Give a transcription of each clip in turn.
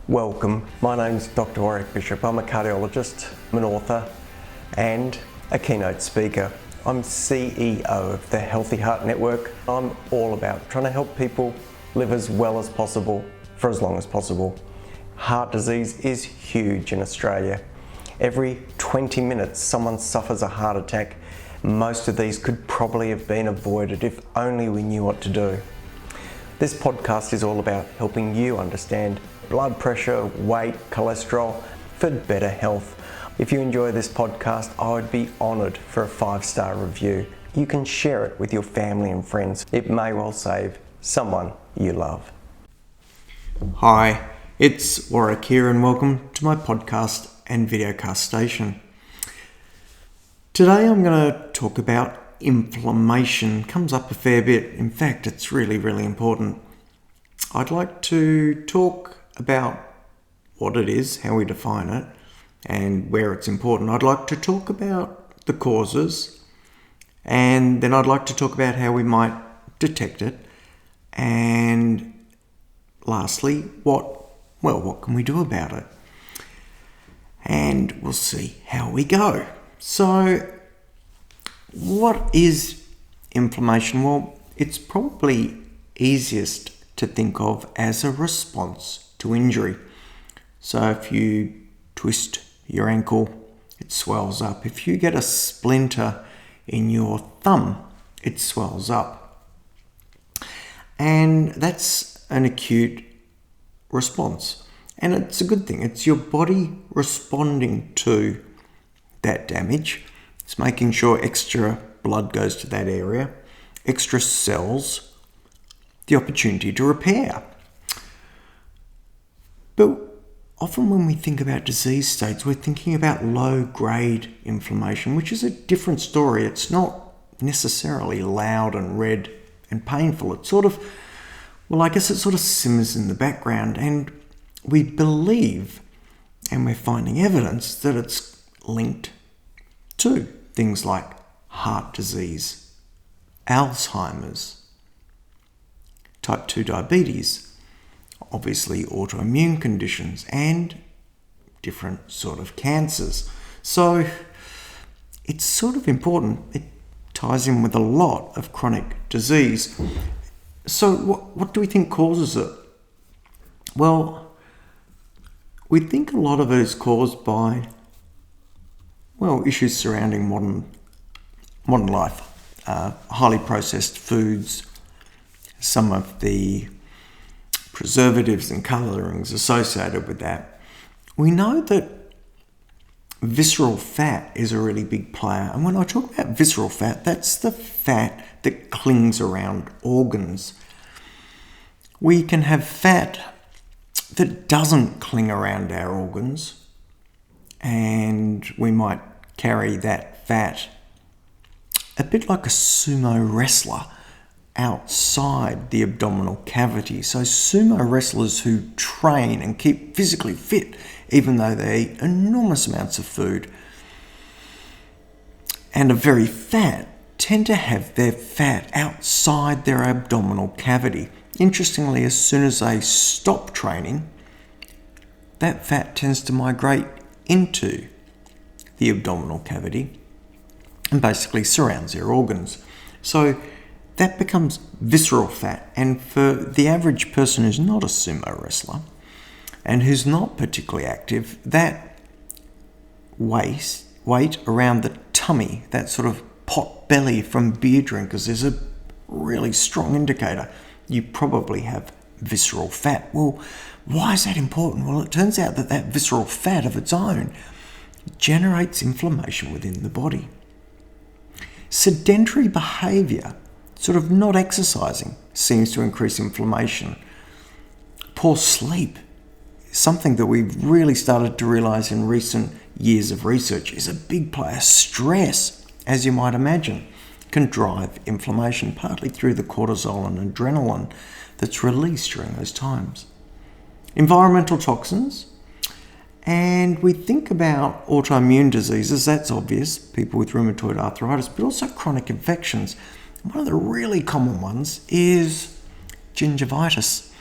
Welcome, my name's Doctor Warrick Bishop. I'm a cardiologist, I'm an author and a keynote speaker. I'm CEO of the Healthy Heart Network. I'm all about trying to help people live as well as possible for as long as possible. Heart disease is huge in Australia. Every 20 minutes someone suffers a heart attack. Most of these could probably have been avoided if only we knew what to do. This podcast is all about helping you understand blood pressure, weight, cholesterol for better health. If you enjoy this podcast, I would be honoured for a 5-star review. You can share it with your family and friends. It may well save someone you love. Hi, it's Warrick here and welcome to my podcast and videocast station. Today I'm going to talk about inflammation. Comes up a fair bit. In fact, it's really important. I'd like to talk about what it is, how we define it, and where it's important. I'd like to talk about the causes, and then I'd like to talk about how we might detect it, and lastly, what can we do about it? And we'll see how we go. So, what is inflammation? Well, it's probably easiest to think of as a response to injury. So if you twist your ankle, it swells up. If you get a splinter in your thumb, it swells up. And that's an acute response. And it's a good thing. It's your body responding to that damage. It's making sure extra blood goes to that area, extra cells, the opportunity to repair. But often when we think about disease states, we're thinking about low-grade inflammation, which is a different story. It's not necessarily loud and red and painful. It's sort of simmers in the background, and we believe, and we're finding evidence, that it's linked to things like heart disease, Alzheimer's, type 2 diabetes, obviously autoimmune conditions, and different sort of cancers. So it's sort of important. It ties in with a lot of chronic disease. So what do we think causes it? Well, we think a lot of it is caused by, issues surrounding modern life, highly processed foods, some of the preservatives and colorings associated with that. We know that visceral fat is a really big player. And when I talk about visceral fat, that's the fat that clings around organs. We can have fat that doesn't cling around our organs, and we might carry that fat a bit like a sumo wrestler outside the abdominal cavity. So sumo wrestlers who train and keep physically fit, even though they eat enormous amounts of food and are very fat, tend to have their fat outside their abdominal cavity. Interestingly, as soon as they stop training, that fat tends to migrate into the abdominal cavity and basically surrounds their organs. So that becomes visceral fat, and for the average person who's not a sumo wrestler and who's not particularly active, that weight around the tummy, that sort of pot belly from beer drinkers, is a really strong indicator you probably have visceral fat. Well, why is that important? Well, it turns out that visceral fat of its own generates inflammation within the body. Sedentary behaviour, sort of not exercising, seems to increase inflammation. Poor sleep, something that we've really started to realise in recent years of research, is a big player. Stress, as you might imagine, can drive inflammation, partly through the cortisol and adrenaline that's released during those times. Environmental toxins, and we think about autoimmune diseases, that's obvious, people with rheumatoid arthritis, but also chronic infections. One of the really common ones is gingivitis,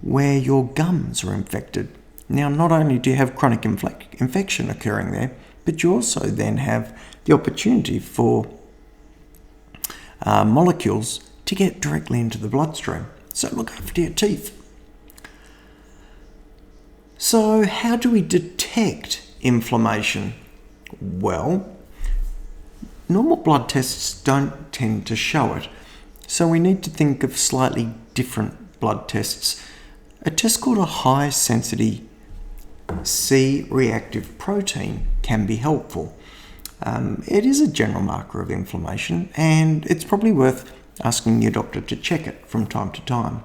where your gums are infected. Now, not only do you have chronic infection occurring there, but you also then have the opportunity for molecules to get directly into the bloodstream. So look after your teeth. So how do we detect inflammation? Well, normal blood tests don't tend to show it. So we need to think of slightly different blood tests. A test called a high-sensitivity C-reactive protein can be helpful. It is a general marker of inflammation, and it's probably worth asking your doctor to check it from time to time.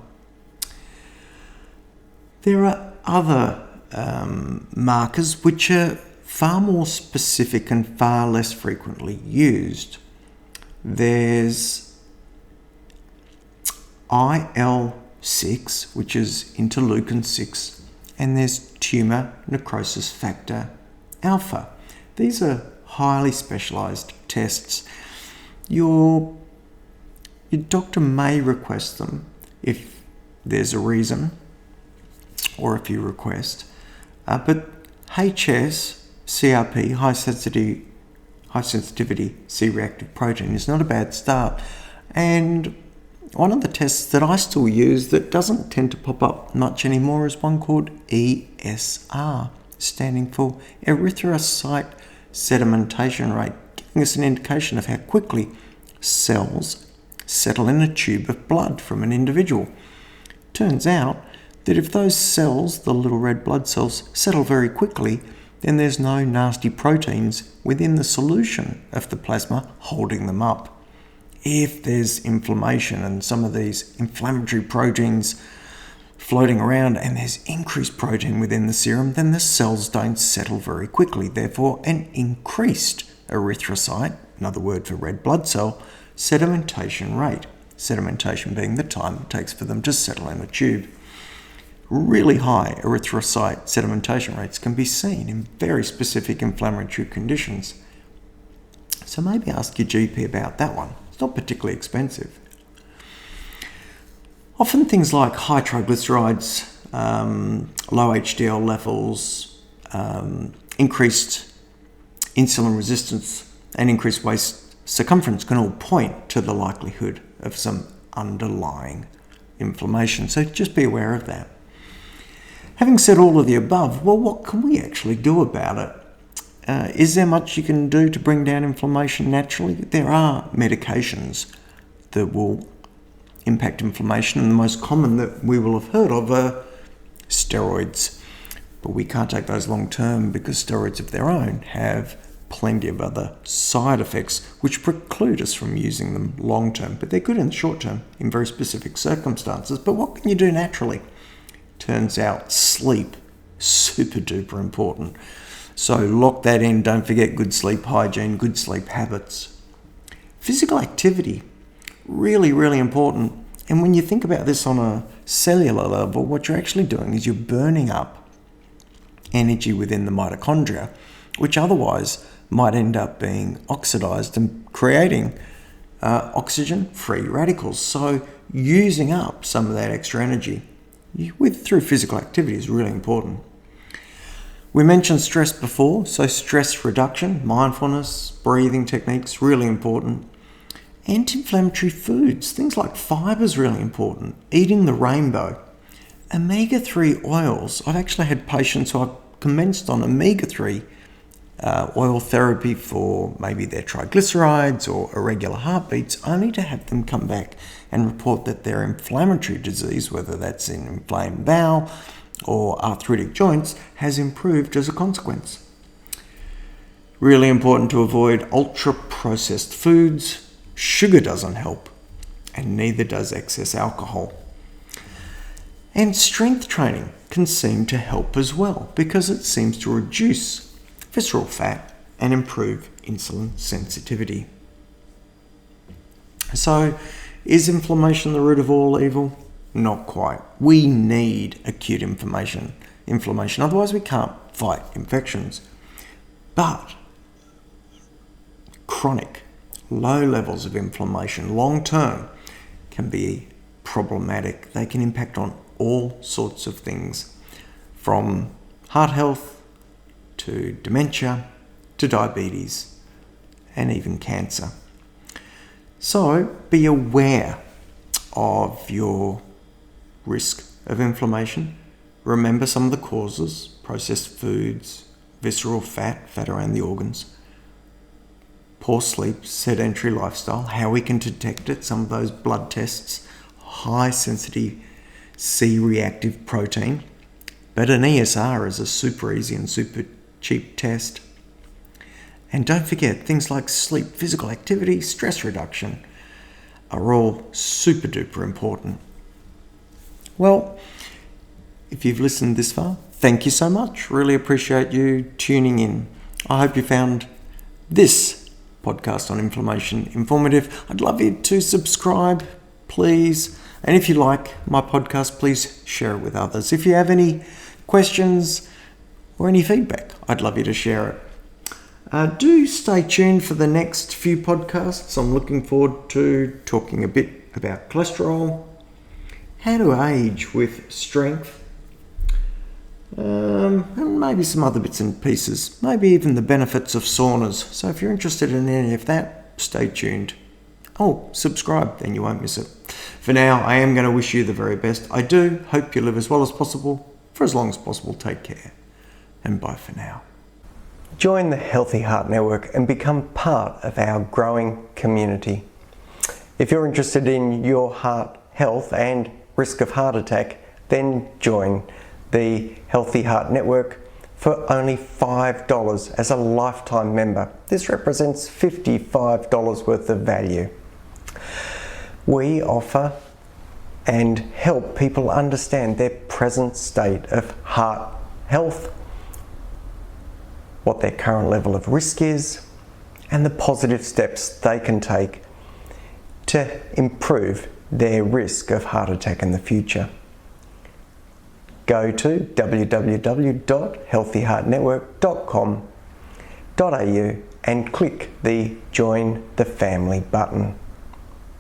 There are other markers which are far more specific and far less frequently used. There's IL-6, which is interleukin-6, and there's tumour necrosis factor alpha. These are highly specialised tests. Your doctor may request them if there's a reason, or if you request. But HS, CRP, high sensitivity C-reactive protein, is not a bad start. And one of the tests that I still use that doesn't tend to pop up much anymore is one called ESR, standing for erythrocyte sedimentation rate, giving us an indication of how quickly cells settle in a tube of blood from an individual. Turns out that if those cells, the little red blood cells, settle very quickly, then there's no nasty proteins within the solution of the plasma holding them up. If there's inflammation and some of these inflammatory proteins floating around and there's increased protein within the serum, then the cells don't settle very quickly. Therefore, an increased erythrocyte, another word for red blood cell, sedimentation rate. Sedimentation being the time it takes for them to settle in a tube. Really high erythrocyte sedimentation rates can be seen in very specific inflammatory conditions. So maybe ask your GP about that one. It's not particularly expensive. Often things like high triglycerides, low HDL levels, increased insulin resistance, and increased waist circumference can all point to the likelihood of some underlying inflammation. So just be aware of that. Having said all of the above, well, what can we actually do about it? Is there much you can do to bring down inflammation naturally? There are medications that will impact inflammation, and the most common that we will have heard of are steroids. But we can't take those long term because steroids of their own have plenty of other side effects which preclude us from using them long term. But they're good in the short term in very specific circumstances. But what can you do naturally? Turns out sleep, super duper important. So lock that in. Don't forget good sleep hygiene, good sleep habits. Physical activity, really, really important. And when you think about this on a cellular level, what you're actually doing is you're burning up energy within the mitochondria, which otherwise might end up being oxidized and creating oxygen-free radicals. So using up some of that extra energy through physical activity is really important. We mentioned stress before, so stress reduction, mindfulness, breathing techniques, really important. Anti-inflammatory foods, things like fibre is really important. Eating the rainbow. Omega-3 oils. I've actually had patients who I've commenced on omega-3 oil therapy for maybe their triglycerides or irregular heartbeats, only to have them come back and report that their inflammatory disease, whether that's an inflamed bowel or arthritic joints, has improved as a consequence. Really important to avoid ultra-processed foods. Sugar doesn't help, and neither does excess alcohol. And strength training can seem to help as well because it seems to reduce visceral fat and improve insulin sensitivity. So, is inflammation the root of all evil? Not quite. We need acute inflammation, otherwise we can't fight infections. But chronic, low levels of inflammation, long term, can be problematic. They can impact on all sorts of things, from heart health, to dementia, to diabetes, and even cancer. So be aware of your risk of inflammation. Remember some of the causes: processed foods, visceral fat around the organs, poor sleep, sedentary lifestyle, how we can detect it, some of those blood tests, high sensitivity C-reactive protein, but an ESR is a super easy and super cheap test. And don't forget, things like sleep, physical activity, stress reduction are all super duper important. Well, if you've listened this far, thank you so much. Really appreciate you tuning in. I hope you found this podcast on inflammation informative. I'd love you to subscribe, please. And if you like my podcast, please share it with others. If you have any questions or any feedback, I'd love you to share it. Do stay tuned for the next few podcasts. I'm looking forward to talking a bit about cholesterol, how to age with strength, and maybe some other bits and pieces, maybe even the benefits of saunas. So if you're interested in any of that, stay tuned. Oh, subscribe, then you won't miss it. For now, I am going to wish you the very best. I do hope you live as well as possible, for as long as possible. Take care, and bye for now. Join the Healthy Heart Network and become part of our growing community. If you're interested in your heart health and risk of heart attack, then join the Healthy Heart Network for only $5 as a lifetime member. This represents $55 worth of value. We offer and help people understand their present state of heart health, what their current level of risk is, and the positive steps they can take to improve their risk of heart attack in the future. Go to www.healthyheartnetwork.com.au and click the Join the Family button.